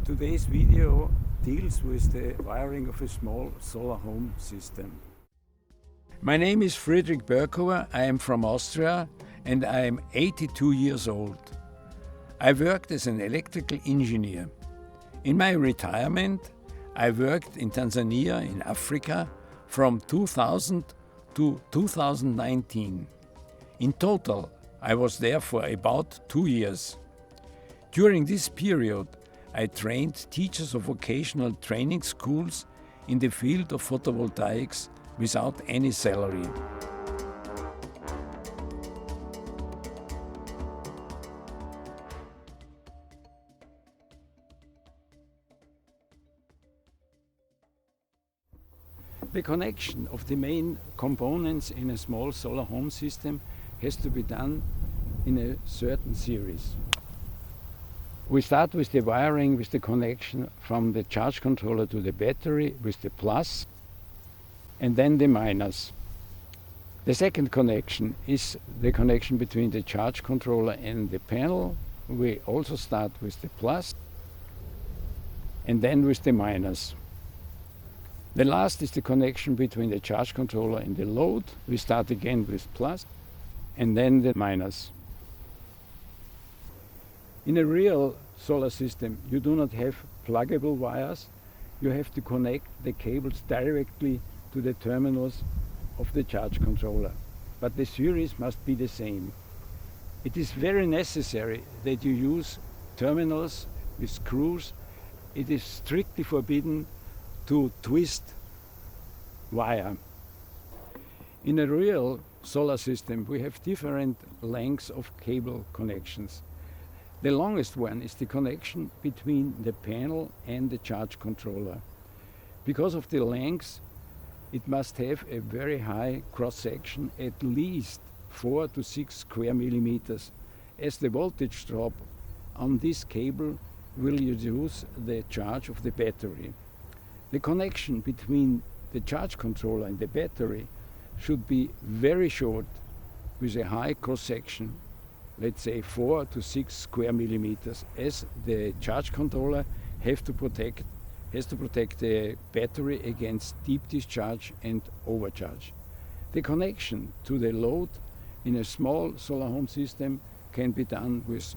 Today's video deals with the wiring of a small solar home system. My name is Friedrich Berghuber. I am from Austria and I am 82 years old. I worked as an electrical engineer. In my retirement, I worked in Tanzania in Africa from 2000 to 2019. In total, I was there for about 2 years. During this period, I trained teachers of vocational training schools in the field of photovoltaics without any salary. The connection of the main components in a small solar home system has to be done in a certain series. We start with the wiring with the connection from the charge controller to the battery with the plus and then the minus. The second connection is the connection between the charge controller and the panel. We also start with the plus and then with the minus. The last is the connection between the charge controller and the load. We start again with plus and then the minus. In a real solar system, you do not have pluggable wires. You have to connect the cables directly to the terminals of the charge controller. But the series must be the same. It is very necessary that you use terminals with screws. It is strictly forbidden to twist wire. In a real solar system, we have different lengths of cable connections. The longest one is the connection between the panel and the charge controller. Because of the length, it must have a very high cross-section, at least 4 to 6 square millimeters, as the voltage drop on this cable will reduce the charge of the battery. The connection between the charge controller and the battery should be very short with a high cross-section, let's say 4 to 6 square millimeters, as the charge controller has to protect the battery against deep discharge and overcharge. The connection to the load in a small solar home system can be done with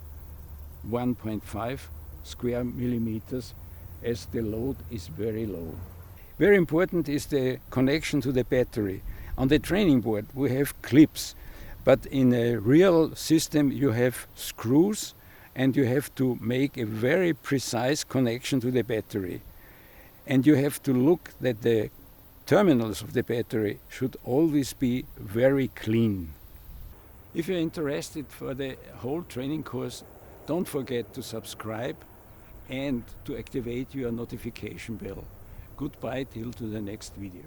1.5 square millimeters, as the load is very low. Very important is the connection to the battery. On the training board we have clips. But in a real system you have screws and you have to make a very precise connection to the battery. And you have to look that the terminals of the battery should always be very clean. If you're interested for the whole training course, don't forget to subscribe and to activate your notification bell. Goodbye till to the next video.